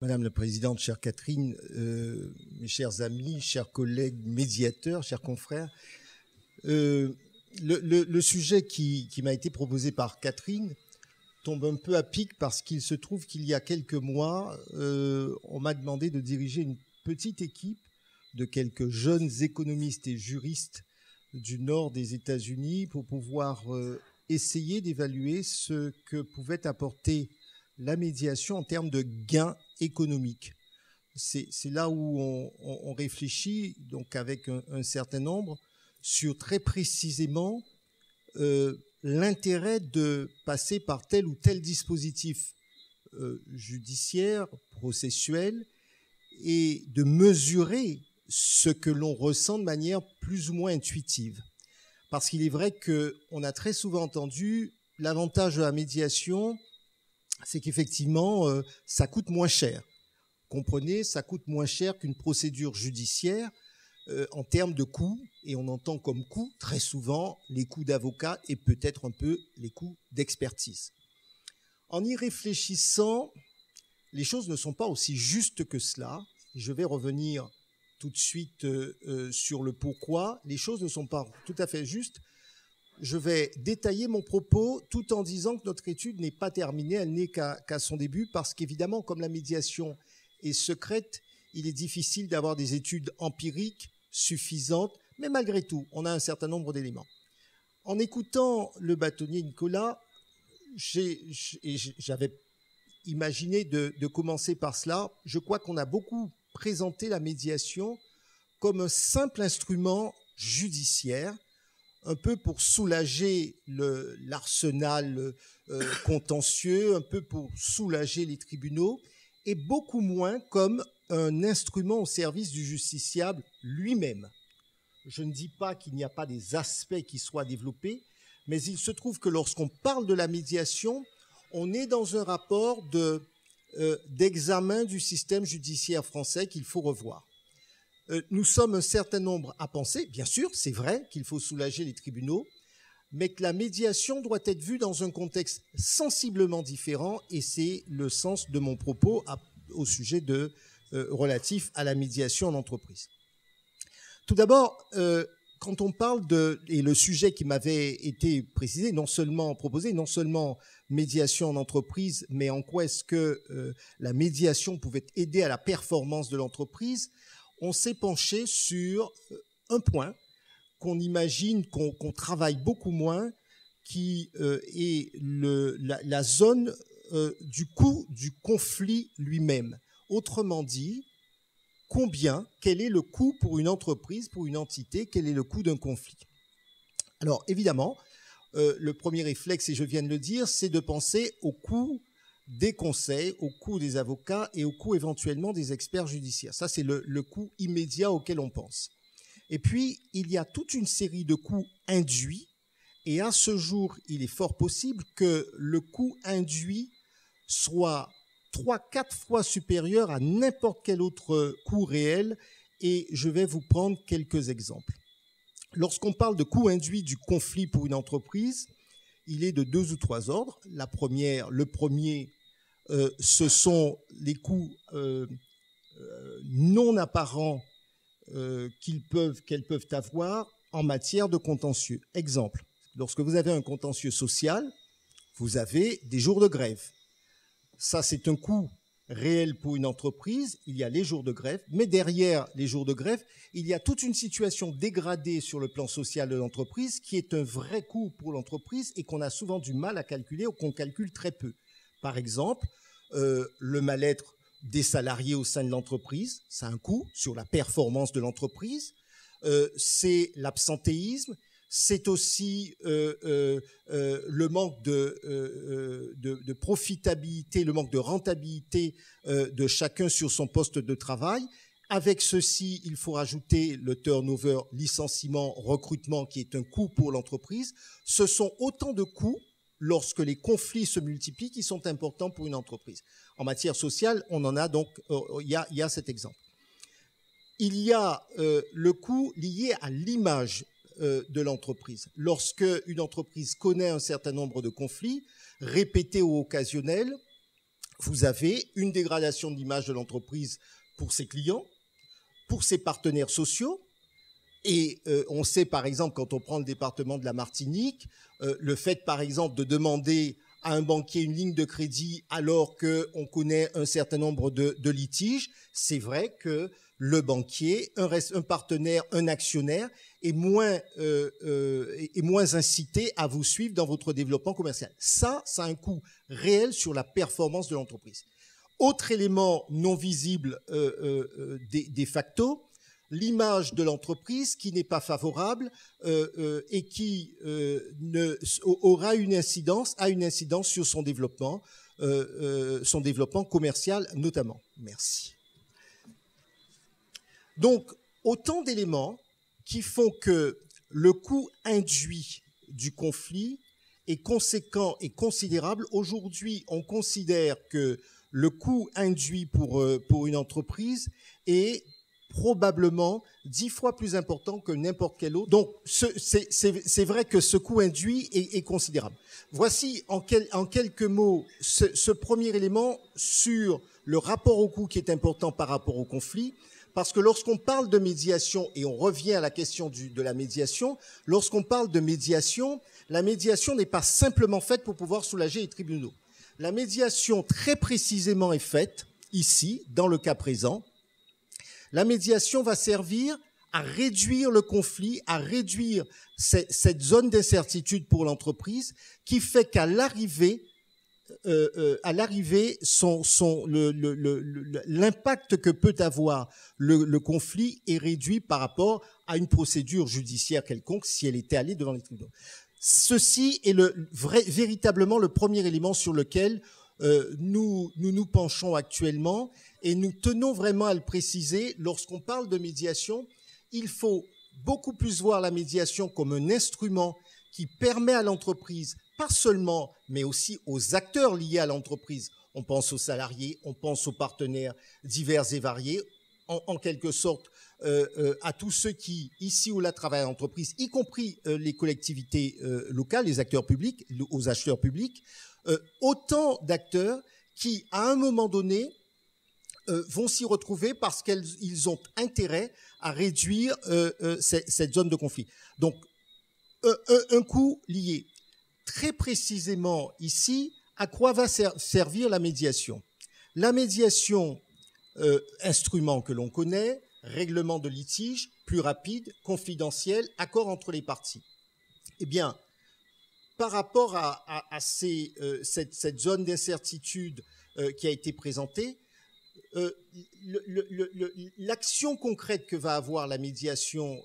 Madame la Présidente, chère Catherine, mes chers amis, chers collègues médiateurs, chers confrères, le sujet qui m'a été proposé par Catherine tombe un peu à pic parce qu'il se trouve qu'il y a quelques mois, on m'a demandé de diriger une petite équipe de quelques jeunes économistes et juristes du nord des États-Unis pour pouvoir essayer d'évaluer ce que pouvait apporter la médiation en termes de gains économiques. C'est là où on réfléchit, donc avec un certain nombre, sur très précisément l'intérêt de passer par tel ou tel dispositif judiciaire, processuel, et de mesurer ce que l'on ressent de manière plus ou moins intuitive. Parce qu'il est vrai qu'on a très souvent entendu l'avantage de la médiation, c'est qu'effectivement, ça coûte moins cher. Comprenez, ça coûte moins cher qu'une procédure judiciaire en termes de coûts, et on entend comme coûts très souvent les coûts d'avocat et peut-être un peu les coûts d'expertise. En y réfléchissant, les choses ne sont pas aussi justes que cela. Je vais revenir tout de suite sur le pourquoi. Les choses ne sont pas tout à fait justes. Je vais détailler mon propos tout en disant que notre étude n'est pas terminée, elle n'est qu'à son début, parce qu'évidemment, comme la médiation est secrète, il est difficile d'avoir des études empiriques suffisantes, mais malgré tout, on a un certain nombre d'éléments. En écoutant le bâtonnier Nicolas, j'avais imaginé de commencer par cela. Je crois qu'on a beaucoup présenté la médiation comme un simple instrument judiciaire, un peu pour soulager l'arsenal contentieux, un peu pour soulager les tribunaux, et beaucoup moins comme un instrument au service du justiciable lui-même. Je ne dis pas qu'il n'y a pas des aspects qui soient développés, mais il se trouve que lorsqu'on parle de la médiation, on est dans un rapport d'examen du système judiciaire français qu'il faut revoir. Nous sommes un certain nombre à penser, bien sûr, c'est vrai qu'il faut soulager les tribunaux, mais que la médiation doit être vue dans un contexte sensiblement différent, et c'est le sens de mon propos au sujet relatif à la médiation en entreprise. Tout d'abord, quand on parle et le sujet qui m'avait été précisé, proposé, non seulement médiation en entreprise, mais en quoi est-ce que la médiation pouvait aider à la performance de l'entreprise, on s'est penché sur un point qu'on imagine qu'on travaille beaucoup moins, qui est la zone du coût du conflit lui-même. Autrement dit, quel est le coût pour une entreprise, pour une entité, quel est le coût d'un conflit? Alors évidemment, le premier réflexe, et je viens de le dire, c'est de penser au coût des conseils, au coût des avocats et au coût éventuellement des experts judiciaires. Ça, c'est le coût immédiat auquel on pense. Et puis, il y a toute une série de coûts induits, et à ce jour, il est fort possible que le coût induit soit 3-4 fois supérieur à n'importe quel autre coût réel, et je vais vous prendre quelques exemples. Lorsqu'on parle de coût induit du conflit pour une entreprise, il est de 2 ou 3 ordres. Le premier, ce sont les coûts non apparents qu'elles peuvent avoir en matière de contentieux. Exemple, lorsque vous avez un contentieux social, vous avez des jours de grève. Ça, c'est un coût réel pour une entreprise. Il y a les jours de grève, mais derrière les jours de grève, il y a toute une situation dégradée sur le plan social de l'entreprise qui est un vrai coût pour l'entreprise et qu'on a souvent du mal à calculer ou qu'on calcule très peu. Par exemple, le mal-être des salariés au sein de l'entreprise, ça a un coût sur la performance de l'entreprise. C'est l'absentéisme. C'est aussi le manque de profitabilité, le manque de rentabilité de chacun sur son poste de travail. Avec ceci, il faut rajouter le turnover, licenciement, recrutement, qui est un coût pour l'entreprise. Ce sont autant de coûts, lorsque les conflits se multiplient, qui sont importants pour une entreprise. En matière sociale, on en a donc, il y a cet exemple. Il y a le coût lié à l'image de l'entreprise. Lorsque une entreprise connaît un certain nombre de conflits, répétés ou occasionnels, vous avez une dégradation de l'image de l'entreprise pour ses clients, pour ses partenaires sociaux. Et on sait, par exemple, quand on prend le département de la Martinique, le fait, par exemple, de demander à un banquier une ligne de crédit alors qu'on connaît un certain nombre de litiges, c'est vrai que le banquier, un partenaire, un actionnaire est moins incité à vous suivre dans votre développement commercial. Ça a un coût réel sur la performance de l'entreprise. Autre élément non visible de facto, l'image de l'entreprise qui n'est pas favorable et qui aura une incidence sur son développement commercial notamment. Merci. Donc, autant d'éléments qui font que le coût induit du conflit est conséquent et considérable. Aujourd'hui, on considère que le coût induit pour une entreprise est probablement 10 fois plus important que n'importe quel autre. Donc, c'est vrai que ce coût induit est considérable. Voici en quelques mots ce premier élément sur le rapport au coût qui est important par rapport au conflit. Parce que lorsqu'on parle de médiation, et on revient à la question de la médiation, lorsqu'on parle de médiation, la médiation n'est pas simplement faite pour pouvoir soulager les tribunaux. La médiation, très précisément, est faite, ici, dans le cas présent. La médiation va servir à réduire le conflit, à réduire cette zone d'incertitude pour l'entreprise qui fait qu'à l'arrivée, l'impact que peut avoir le conflit est réduit par rapport à une procédure judiciaire quelconque si elle était allée devant les tribunaux. Ceci est véritablement le premier élément sur lequel nous penchons actuellement et nous tenons vraiment à le préciser. Lorsqu'on parle de médiation, il faut beaucoup plus voir la médiation comme un instrument qui permet à l'entreprise, pas seulement, mais aussi aux acteurs liés à l'entreprise. On pense aux salariés, on pense aux partenaires divers et variés, en quelque sorte à tous ceux qui, ici ou là, travaillent à l'entreprise, y compris les collectivités locales, les acteurs publics, aux acheteurs publics, autant d'acteurs qui, à un moment donné, vont s'y retrouver parce qu'ils ont intérêt à réduire cette zone de conflit. Donc, un coût lié. Très précisément ici, à quoi va servir la médiation? La médiation, instrument que l'on connaît, règlement de litige, plus rapide, confidentiel, accord entre les parties. Eh bien, par rapport à cette zone d'incertitude qui a été présentée, l'action concrète que va avoir la médiation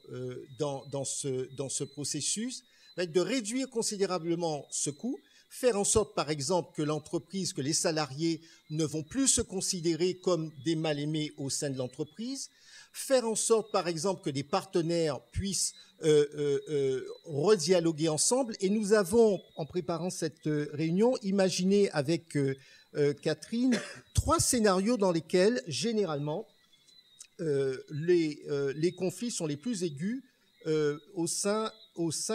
dans ce processus va être de réduire considérablement ce coût, faire en sorte, par exemple, que l'entreprise, que les salariés ne vont plus se considérer comme des mal-aimés au sein de l'entreprise, faire en sorte, par exemple, que des partenaires puissent redialoguer ensemble. Et nous avons, en préparant cette réunion, imaginé avec Catherine 3 scénarios dans lesquels, généralement, les conflits sont les plus aigus au sein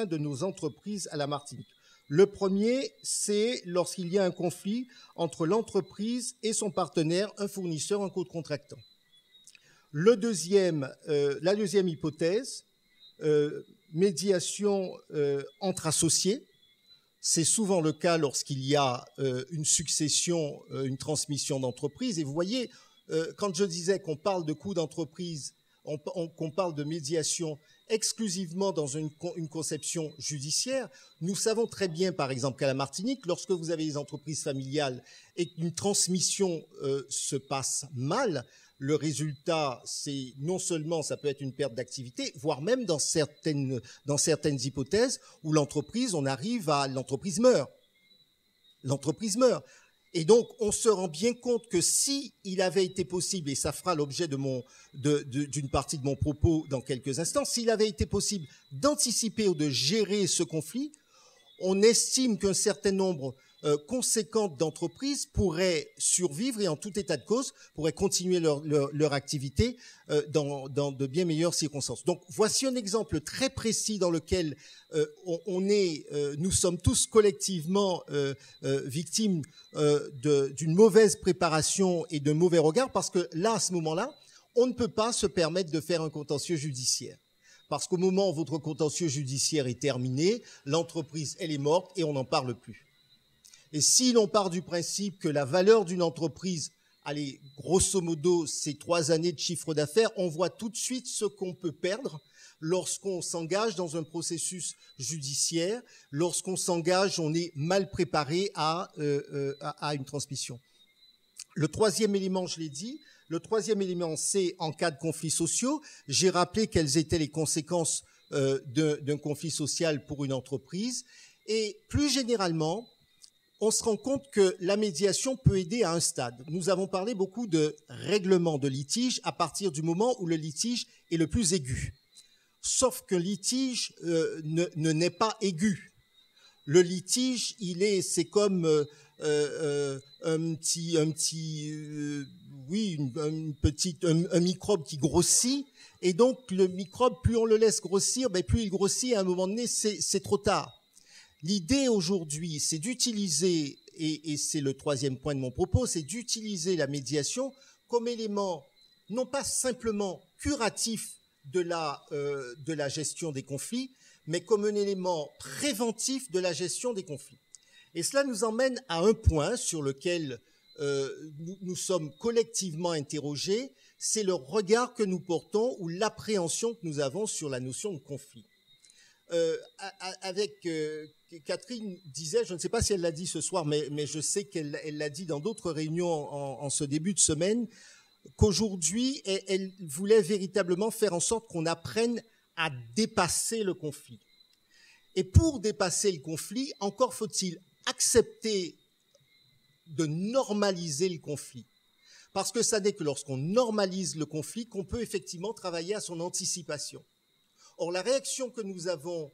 de nos entreprises à la Martinique. Le premier, c'est lorsqu'il y a un conflit entre l'entreprise et son partenaire, un fournisseur, un co-contractant. La deuxième hypothèse, médiation entre associés. C'est souvent le cas lorsqu'il y a une succession, une transmission d'entreprise. Et vous voyez, quand je disais qu'on parle de coût d'entreprise, qu'on parle de médiation exclusivement dans une conception judiciaire, nous savons très bien, par exemple, qu'à la Martinique, lorsque vous avez des entreprises familiales et qu'une transmission se passe mal, le résultat, c'est non seulement ça peut être une perte d'activité, voire même dans certaines hypothèses où l'entreprise meurt. L'entreprise meurt. Et donc, on se rend bien compte que si il avait été possible, et ça fera l'objet d'une partie de mon propos dans quelques instants, s'il avait été possible d'anticiper ou de gérer ce conflit, on estime qu'un certain nombre conséquente d'entreprises pourraient survivre et en tout état de cause pourraient continuer leur activité dans de bien meilleures circonstances. Donc voici un exemple très précis dans lequel nous sommes tous collectivement victimes d'une mauvaise préparation et d'un mauvais regard, parce que là, à ce moment-là, on ne peut pas se permettre de faire un contentieux judiciaire. Parce qu'au moment où votre contentieux judiciaire est terminé, l'entreprise, elle est morte et on n'en parle plus. Et si l'on part du principe que la valeur d'une entreprise, allez, grosso modo, c'est 3 années de chiffre d'affaires, on voit tout de suite ce qu'on peut perdre lorsqu'on s'engage dans un processus judiciaire. Lorsqu'on s'engage, on est mal préparé à une transmission. Le troisième élément, je l'ai dit, le troisième élément, c'est en cas de conflits sociaux. J'ai rappelé quelles étaient les conséquences d'un conflit social pour une entreprise. Et plus généralement, on se rend compte que la médiation peut aider à un stade. Nous avons parlé beaucoup de règlement de litige à partir du moment où le litige est le plus aigu. Sauf que le litige ne naît pas aigu. Le litige, c'est comme un microbe qui grossit. Et donc, le microbe, plus on le laisse grossir, plus il grossit. À un moment donné, c'est trop tard. L'idée aujourd'hui, c'est d'utiliser, et c'est le troisième point de mon propos, c'est d'utiliser la médiation comme élément, non pas simplement curatif de la gestion des conflits, mais comme un élément préventif de la gestion des conflits. Et cela nous emmène à un point sur lequel nous sommes collectivement interrogés, c'est le regard que nous portons ou l'appréhension que nous avons sur la notion de conflit. Catherine disait, je ne sais pas si elle l'a dit ce soir, mais je sais qu'elle l'a dit dans d'autres réunions en ce début de semaine, qu'aujourd'hui, elle voulait véritablement faire en sorte qu'on apprenne à dépasser le conflit. Et pour dépasser le conflit, encore faut-il accepter de normaliser le conflit. Parce que ça n'est que lorsqu'on normalise le conflit qu'on peut effectivement travailler à son anticipation. Or, la réaction que nous avons,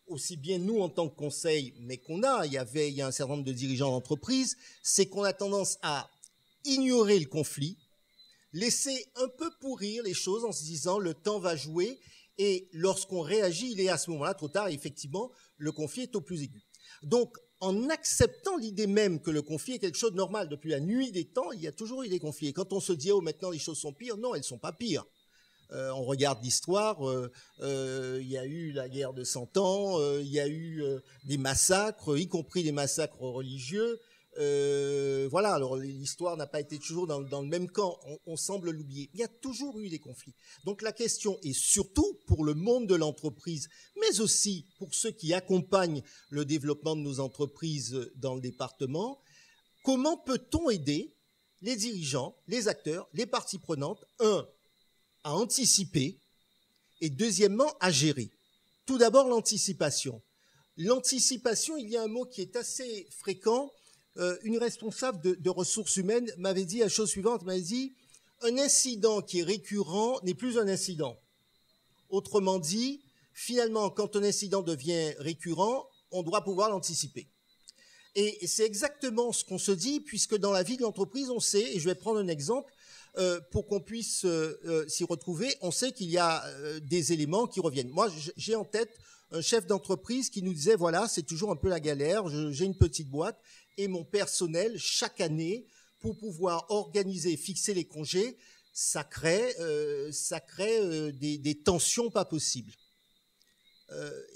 aussi bien nous en tant que conseil, mais il y a un certain nombre de dirigeants d'entreprise, c'est qu'on a tendance à ignorer le conflit, laisser un peu pourrir les choses en se disant le temps va jouer, et lorsqu'on réagit, il est à ce moment-là trop tard, et effectivement, le conflit est au plus aigu. Donc, en acceptant l'idée même que le conflit est quelque chose de normal, depuis la nuit des temps, il y a toujours eu des conflits. Et quand on se dit « oh, maintenant les choses sont pires », non, elles ne sont pas pires. On regarde l'histoire, il y a eu la guerre de 100 ans, il y a eu des massacres, y compris des massacres religieux. Voilà, alors l'histoire n'a pas été toujours dans le même camp, on semble l'oublier. Il y a toujours eu des conflits. Donc la question est surtout pour le monde de l'entreprise, mais aussi pour ceux qui accompagnent le développement de nos entreprises dans le département, comment peut-on aider les dirigeants, les acteurs, les parties prenantes, à anticiper et deuxièmement, à gérer. Tout d'abord, l'anticipation. L'anticipation, il y a un mot qui est assez fréquent. Une responsable de ressources humaines m'avait dit la chose suivante, m'avait dit « un incident qui est récurrent n'est plus un incident ». Autrement dit, finalement, quand un incident devient récurrent, on doit pouvoir l'anticiper. Et c'est exactement ce qu'on se dit, puisque dans la vie de l'entreprise, on sait, et je vais prendre un exemple, pour qu'on puisse s'y retrouver, on sait qu'il y a des éléments qui reviennent. Moi, j'ai en tête un chef d'entreprise qui nous disait, voilà, c'est toujours un peu la galère, j'ai une petite boîte, et mon personnel, chaque année, pour pouvoir organiser, fixer les congés, ça crée des tensions pas possibles.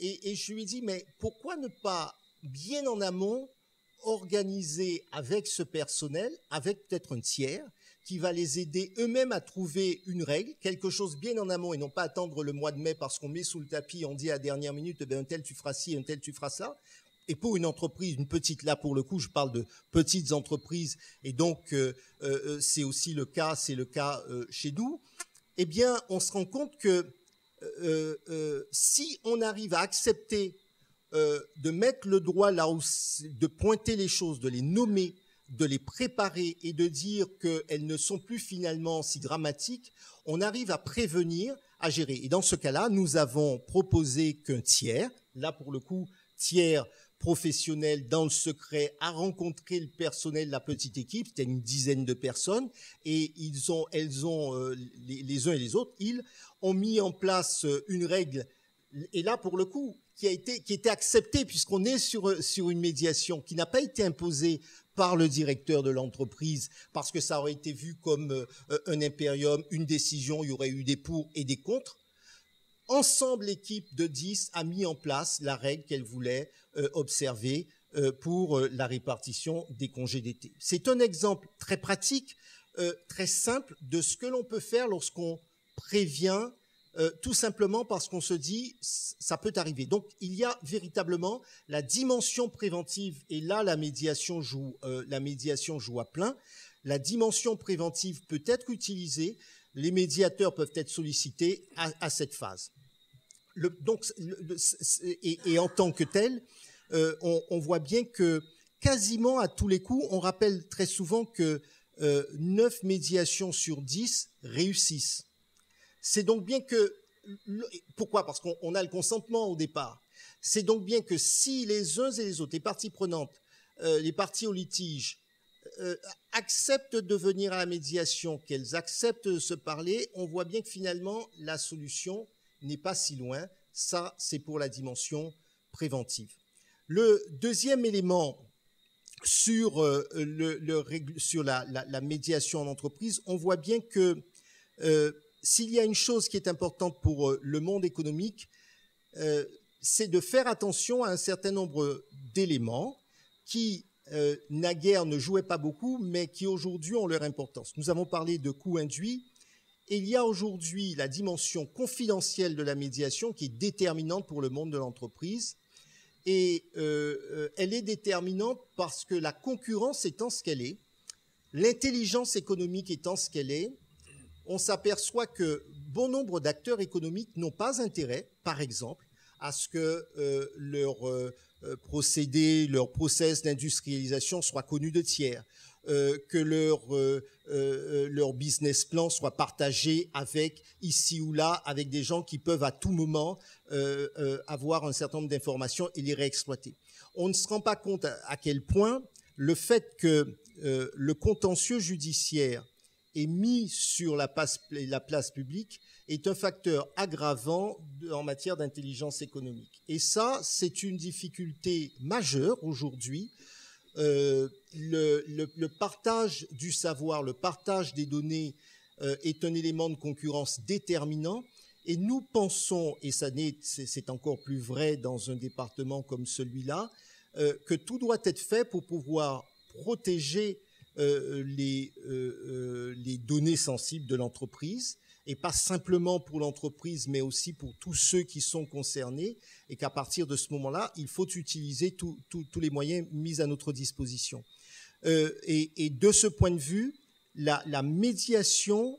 Et je lui ai dit, mais pourquoi ne pas, bien en amont, organiser avec ce personnel, avec peut-être un tiers, qui va les aider eux-mêmes à trouver une règle, quelque chose bien en amont et non pas attendre le mois de mai parce qu'on met sous le tapis, on dit à la dernière minute, un tel tu feras ci, un tel tu feras ça. Et pour une entreprise, une petite, là pour le coup, je parle de petites entreprises et donc c'est aussi le cas, chez nous, eh bien on se rend compte que si on arrive à accepter de mettre le doigt là où, de pointer les choses, de les nommer, de les préparer et de dire qu'elles ne sont plus finalement si dramatiques, on arrive à prévenir, à gérer. Et dans ce cas-là, nous avons proposé qu'un tiers, là pour le coup, tiers professionnels dans le secret à rencontrer le personnel de la petite équipe, c'était une dizaine de personnes, et les uns et les autres, ils ont mis en place une règle, et là pour le coup, qui était acceptée, puisqu'on est sur une médiation qui n'a pas été imposée par le directeur de l'entreprise, parce que ça aurait été vu comme un impérium, une décision, il y aurait eu des pour et des contre. Ensemble, l'équipe de 10 a mis en place la règle qu'elle voulait observer pour la répartition des congés d'été. C'est un exemple très pratique, très simple de ce que l'on peut faire lorsqu'on prévient, tout simplement parce qu'on se dit ça peut arriver. Donc, il y a véritablement la dimension préventive, et là, la médiation joue à plein. La dimension préventive peut être utilisée, les médiateurs peuvent être sollicités à cette phase. Et en tant que tel, on voit bien que quasiment à tous les coups, on rappelle très souvent que 9 médiations sur 10 réussissent. C'est donc bien que... Pourquoi? Parce qu'on a le consentement au départ. C'est donc bien que si les uns et les autres, les parties prenantes, les parties au litige, acceptent de venir à la médiation, qu'elles acceptent de se parler, on voit bien que finalement, la solution n'est pas si loin. Ça, c'est pour la dimension préventive. Le deuxième élément sur la médiation en entreprise, on voit bien que s'il y a une chose qui est importante pour le monde économique, c'est de faire attention à un certain nombre d'éléments qui, naguère, ne jouaient pas beaucoup, mais qui aujourd'hui ont leur importance. Nous avons parlé de coûts induits, et il y a aujourd'hui la dimension confidentielle de la médiation qui est déterminante pour le monde de l'entreprise. Et elle est déterminante parce que la concurrence étant ce qu'elle est, l'intelligence économique étant ce qu'elle est, on s'aperçoit que bon nombre d'acteurs économiques n'ont pas intérêt, par exemple, à ce que leur procédé, leur process d'industrialisation soit connu de tiers, que leur business plan soit partagé avec, ici ou là, avec des gens qui peuvent à tout moment avoir un certain nombre d'informations et les réexploiter. On ne se rend pas compte à quel point le fait que le contentieux judiciaire est mis sur la place publique est un facteur aggravant en matière d'intelligence économique. Et ça, c'est une difficulté majeure aujourd'hui. Le partage du savoir, le partage des données est un élément de concurrence déterminant. Et nous pensons, et c'est encore plus vrai dans un département comme celui-là, que tout doit être fait pour pouvoir protéger les données sensibles de l'entreprise, et pas simplement pour l'entreprise, mais aussi pour tous ceux qui sont concernés, et qu'à partir de ce moment-là, il faut utiliser tous les moyens mis à notre disposition. Et de ce point de vue, la médiation,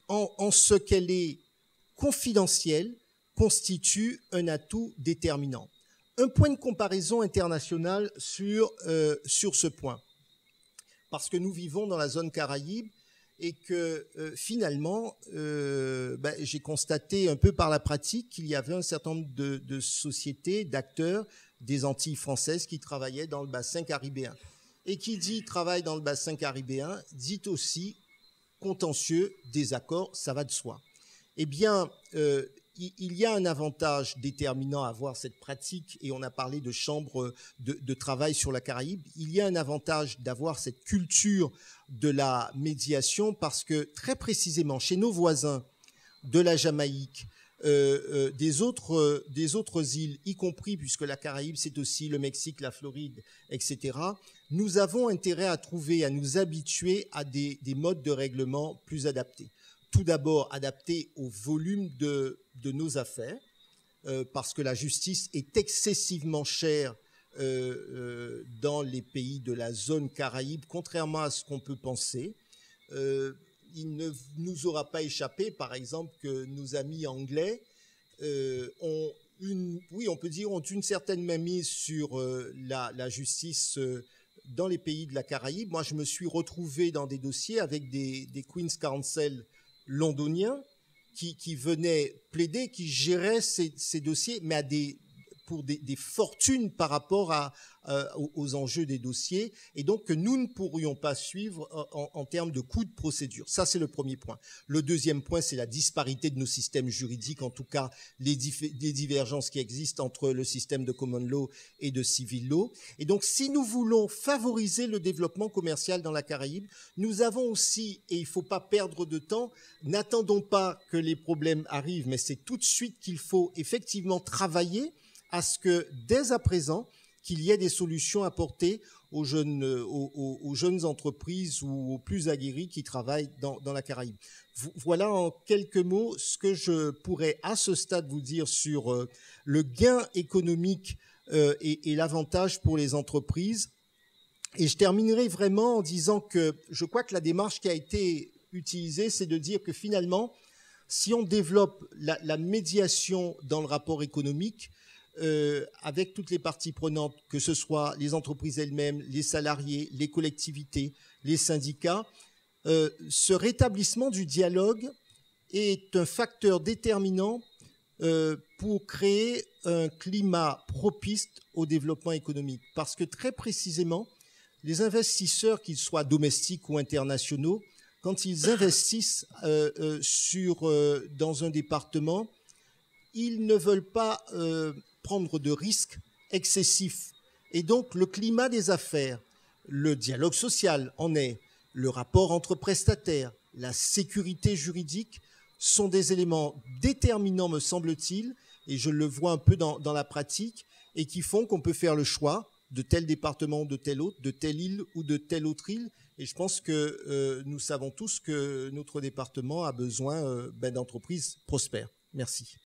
en ce qu'elle est confidentielle, constitue un atout déterminant. Un point de comparaison international sur ce point. Parce que nous vivons dans la zone Caraïbe et que finalement, j'ai constaté un peu par la pratique qu'il y avait un certain nombre de sociétés, d'acteurs des Antilles françaises qui travaillaient dans le bassin caribéen. Et qui dit travail dans le bassin caribéen, dit aussi contentieux, désaccord, ça va de soi. Eh bien, il y a un avantage déterminant à avoir cette pratique, et on a parlé de chambres de travail sur la Caraïbe, il y a un avantage d'avoir cette culture de la médiation parce que très précisément chez nos voisins de la Jamaïque, des autres îles, y compris puisque la Caraïbe c'est aussi le Mexique, la Floride, etc., nous avons intérêt à nous habituer à des modes de règlement plus adaptés. Tout d'abord adapté au volume de nos affaires, parce que la justice est excessivement chère dans les pays de la zone Caraïbe, contrairement à ce qu'on peut penser. Il ne nous aura pas échappé, par exemple, que nos amis anglais ont une certaine mainmise sur la justice dans les pays de la Caraïbe. Moi, je me suis retrouvé dans des dossiers avec des Queen's Counsel londoniens qui venaient plaider, qui géraient ces dossiers, mais pour des fortunes par rapport aux enjeux des dossiers, et donc que nous ne pourrions pas suivre en termes de coûts de procédure. Ça, c'est le premier point. Le deuxième point, c'est la disparité de nos systèmes juridiques, en tout cas les divergences qui existent entre le système de common law et de civil law. Et donc, si nous voulons favoriser le développement commercial dans la Caraïbe, nous avons aussi, et il ne faut pas perdre de temps, n'attendons pas que les problèmes arrivent, mais c'est tout de suite qu'il faut effectivement travailler à ce que, dès à présent, qu'il y ait des solutions apportées aux jeunes entreprises ou aux plus aguerris qui travaillent dans la Caraïbe. Voilà en quelques mots ce que je pourrais à ce stade vous dire sur le gain économique et l'avantage pour les entreprises. Et je terminerai vraiment en disant que je crois que la démarche qui a été utilisée, c'est de dire que finalement, si on développe la médiation dans le rapport économique, avec toutes les parties prenantes, que ce soit les entreprises elles-mêmes, les salariés, les collectivités, les syndicats, ce rétablissement du dialogue est un facteur déterminant pour créer un climat propice au développement économique. Parce que très précisément, les investisseurs, qu'ils soient domestiques ou internationaux, quand ils investissent dans un département, ils ne veulent pas prendre de risques excessifs. Et donc, le climat des affaires, le dialogue social en est, le rapport entre prestataires, la sécurité juridique sont des éléments déterminants, me semble-t-il, et je le vois un peu dans la pratique, et qui font qu'on peut faire le choix de tel département ou de tel autre, de telle île ou de telle autre île. Et je pense que nous savons tous que notre département a besoin d'entreprises prospères. Merci.